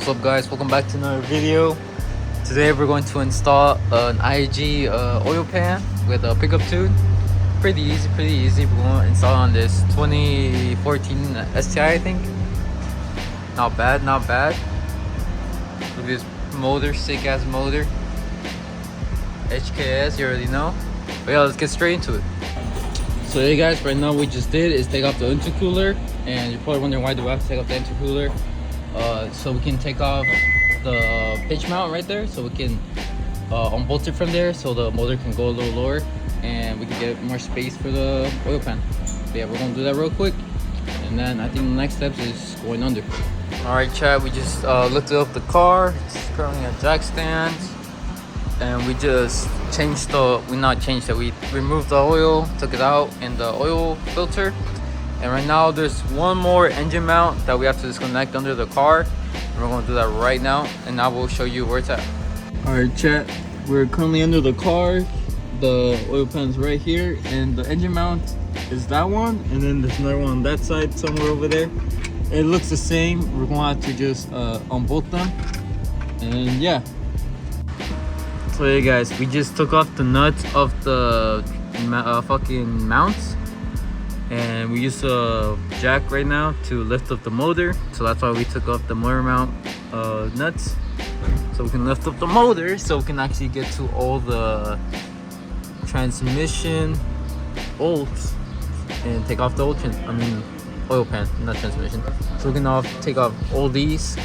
What's up guys, welcome back to another video. Today we're going to install an IAG oil pan with a pickup tube. Pretty easy. We're going to install on this 2014 STI, I think. Not bad. Look at this motor, sick ass motor. HKS, you already know. But yeah, let's get straight into it. So hey guys, right now what we just did is take off the intercooler, and you're probably wondering why do I have to take off the intercooler. So we can take off the pitch mount right there, so we can unbolt it from there so the motor can go a little lower and we can get more space for the oil pan. But yeah, we're gonna do that real quick, and then I think the next steps is going under. All right chat, we just lifted up the car. It's currently a jack stand, and we just changed we removed the oil, took it out in the oil filter. And right now there's one more engine mount that we have to disconnect under the car, and we're going to do that right now, and I will show you where it's at. Alright chat, we're currently under the car. The oil pan's right here, and the engine mount is that one, and then there's another one on that side somewhere over there. It looks the same. We're going to have to just unbolt them, and yeah. So hey guys, we just took off the nuts of the fucking mounts, and we use a jack right now to lift up the motor, so that's why we took off the motor mount nuts, so we can lift up the motor, so we can actually get to all the transmission bolts and take off the oil pan, not transmission. So we can take off all these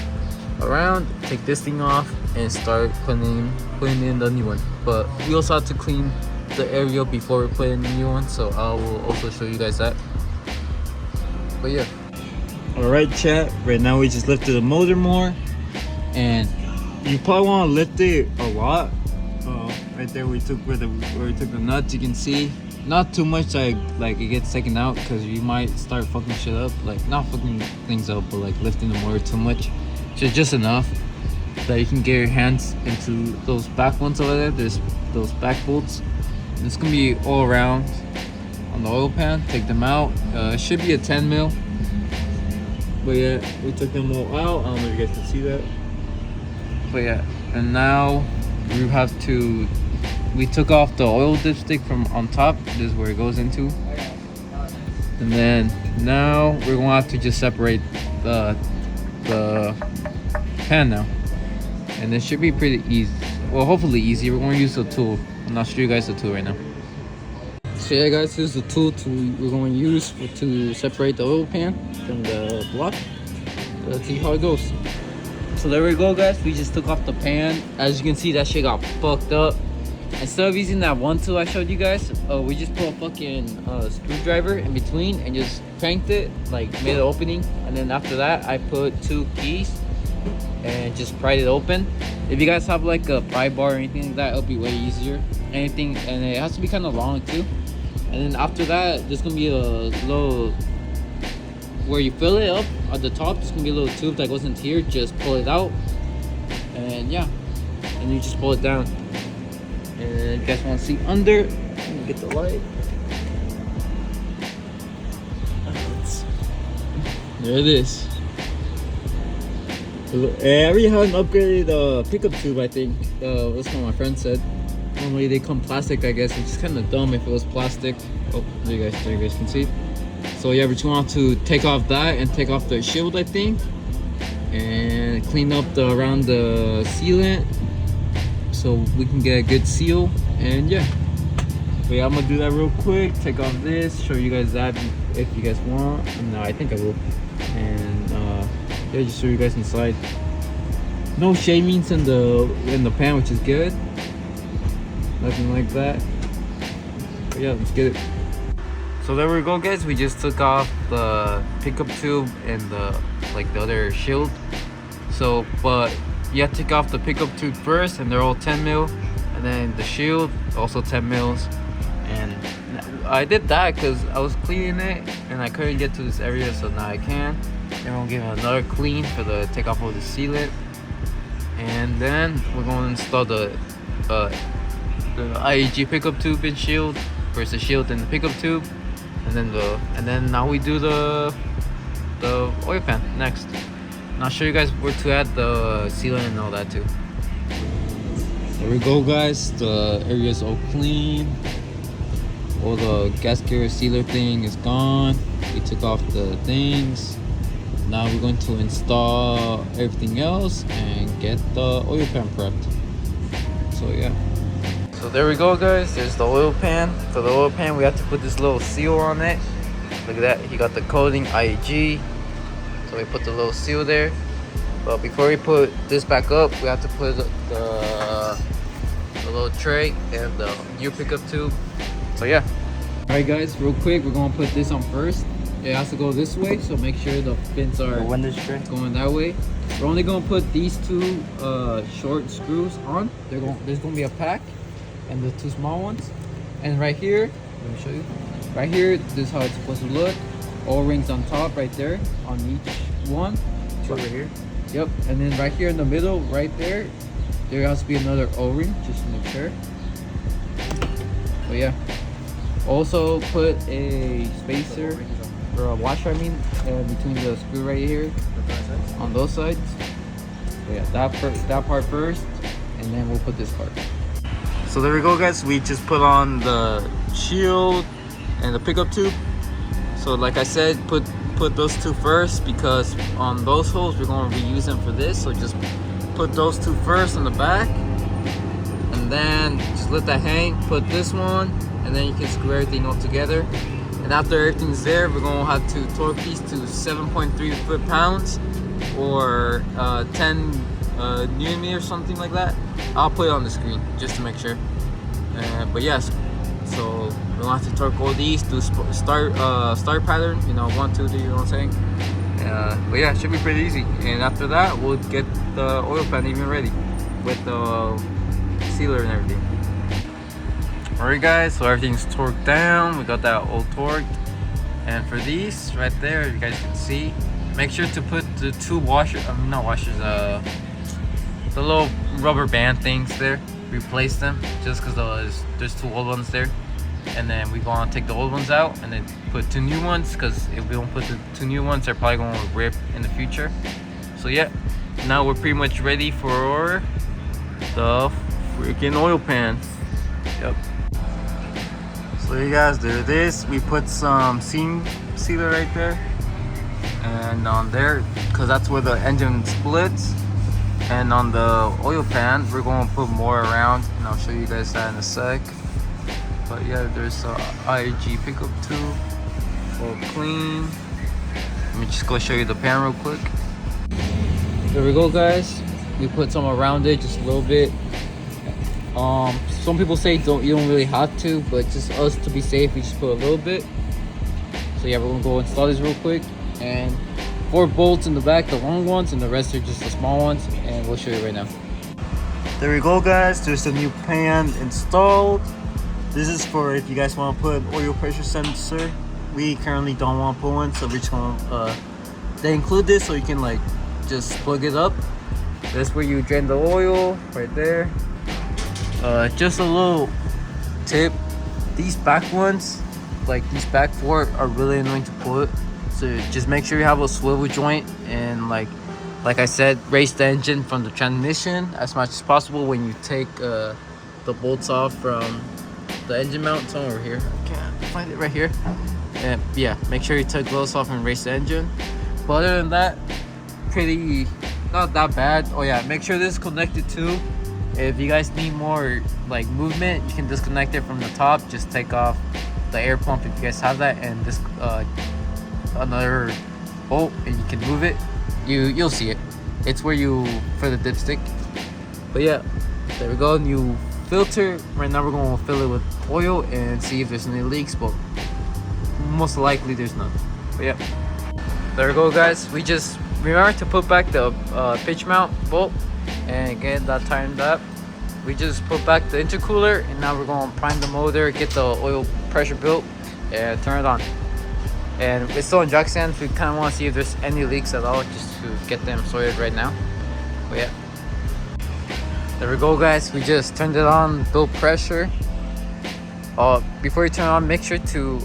around, take this thing off, and start putting in the new one. But we also have to clean the area before we put in the new one, so I will also show you guys that. But yeah, all right chat, right now we just lifted the motor more, and you probably want to lift it a lot. Right there where we took the nuts, you can see not too much like it gets taken out, because you might start fucking shit up, like not fucking things up, but like lifting the motor too much. So just enough that you can get your hands into those back ones over there. There's those back bolts. It's gonna be all around on the oil pan. Take them out. It should be a 10 mil. But yeah, we took them all out. I don't know if you guys can see that. But yeah, and now we took off the oil dipstick from on top. This is where it goes into. And then now we're gonna have to just separate the pan now. And it should be pretty easy. Well, hopefully easy. We're gonna use a tool. I'm not show you guys the tool right now. So yeah guys, here's the tool we're going to use to separate the oil pan from the block. Let's see how it goes. So there we go guys, we just took off the pan. As you can see, that shit got fucked up. Instead of using that one tool I showed you guys, we just put a fucking screwdriver in between and just cranked it, like made an opening. And then after that I put 2 keys and just pried it open. If you guys have like a pry bar or anything like that, it'll be way easier. And it has to be kind of long too. And then after that, there's gonna be a little where you fill it up at the top. There's gonna be a little tube that goes into here. Just pull it out, and yeah, and you just pull it down. And you guys want to see under? Let me get the light. There it is. I already have an upgraded pickup tube, I think. That's what my friend said. Normally they come plastic, I guess, which is kind of dumb if it was plastic. Oh, there you guys can see. So yeah, we just want to take off that and take off the shield, I think, and clean up around the sealant so we can get a good seal. And yeah, but yeah, I'm gonna do that real quick. Take off this, show you guys that if you guys want. No, I think I will. And yeah, just show you guys inside. No shavings in the pan, which is good. Nothing like that. But yeah, let's get it. So there we go guys, we just took off the pickup tube and the other shield. So but you have to take off the pickup tube first, and they're all 10 mil, and then the shield also 10 mils. And I did that because I was cleaning it and I couldn't get to this area, so now I can. And we'll give it another clean for the take off of the sealant, and then we're going to install the IAG pickup tube and shield versus shield and the pickup tube, and then now we do the oil pan next. And I'll show you guys where to add the sealant and all that too. There we go, guys. The area is all clean. All the gasket sealer thing is gone. We took off the things. Now we're going to install everything else and get the oil pan prepped. So yeah. So there we go, guys. There's the oil pan. For the oil pan, we have to put this little seal on it. Look at that. He got the coating IAG. So we put the little seal there. But before we put this back up, we have to put the little tray and the new pickup tube. So yeah. Alright guys, real quick, we're gonna put this on first. It has to go this way, so make sure the fins are going that way. We're only gonna put these two short screws on. There's gonna be a pack and the two small ones. And right here, let me show you. Right here, this is how it's supposed to look. O-rings on top, right there, on each one. Over here. Yep. And then right here in the middle, right there has to be another O-ring, just to make sure. But yeah. Also put a spacer or a washer, between the screw right here on those sides. So yeah, that part first, and then we'll put this part. So there we go, guys. We just put on the shield and the pickup tube. So like I said, put those two first, because on those holes we're going to reuse them for this. So just put those two first on the back, and then just let that hang. Put this one, and then you can screw everything all together. And after everything's there, we're gonna have to torque these to 7.3 foot-pounds or 10 Newton or something like that. I'll put it on the screen just to make sure. But yes, so we're gonna have to torque all these to start pattern. 1, 2, 3. You know what I'm saying? But yeah, it should be pretty easy. And after that, we'll get the oil pan even ready with the sealer and everything. Alright guys, so everything's torqued down. We got that all torqued. And for these right there, you guys can see, make sure to put the two the little rubber band things there. Replace them, just because there's two old ones there. And then we're gonna take the old ones out and then put two new ones, because if we don't put the two new ones, they're probably gonna rip in the future. So yeah, now we're pretty much ready for the freaking oil pan. Yep. So you guys, there it is. We put some seam sealer right there and on there, because that's where the engine splits. And on the oil pan, we're going to put more around, and I'll show you guys that in a sec. But yeah, there's a IAG pickup tube, all clean. Let me just go show you the pan real quick. There we go, guys. We put some around it, just a little bit. Some people say you don't really have to, but just us to be safe, we just put a little bit. So yeah, we're gonna go install this real quick, and 4 bolts in the back, the long ones, and the rest are just the small ones, and we'll show you right now. There we go, guys. There's the new pan installed. This is for if you guys want to put an oil pressure sensor. We currently don't want to put one, so we're just gonna they include this so you can just plug it up. That's where you drain the oil right there. Just a little tip, these back ones, these back 4 are really annoying to put. So just make sure you have a swivel joint, and like I said, raise the engine from the transmission as much as possible when you take the bolts off from the engine mount. It's over here, I can't find it right here. And yeah, make sure you take those off and raise the engine. But other than that, not that bad. Oh yeah, make sure this is connected too. If you guys need more movement, you can disconnect it from the top. Just take off the air pump if you guys have that, and this another bolt, and you can move it. You'll see it. It's where for the dipstick. But yeah, there we go. New filter. Right now we're gonna fill it with oil and see if there's any leaks, but most likely there's none. But yeah, there we go, guys. We just remember to put back the pitch mount bolt and get that tightened up. We just put back the intercooler, and now we're going to prime the motor, get the oil pressure built, and turn it on. And it's still in jack stands. We kind of want to see if there's any leaks at all, just to get them sorted right now. But yeah, there we go, guys. We just turned it on, built pressure, Before you turn it on, make sure to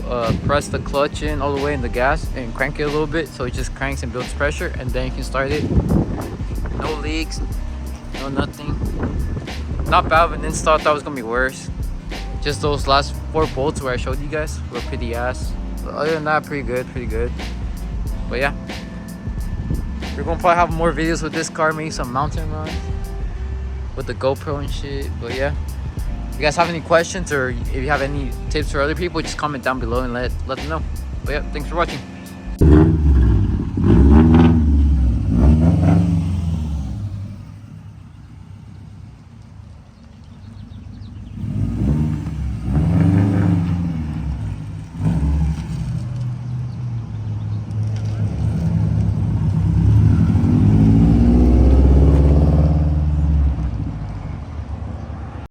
press the clutch in all the way in the gas and crank it a little bit so it just cranks and builds pressure, and then you can start it. No leaks, no nothing. Not bad of an install. Thought it was gonna be worse. Just those last 4 bolts where I showed you guys were pretty ass. But other than that, pretty good. But yeah, we're gonna probably have more videos with this car, maybe some mountain runs with the GoPro and shit. But yeah, if you guys have any questions or if you have any tips for other people, just comment down below and let them know. But yeah, thanks for watching.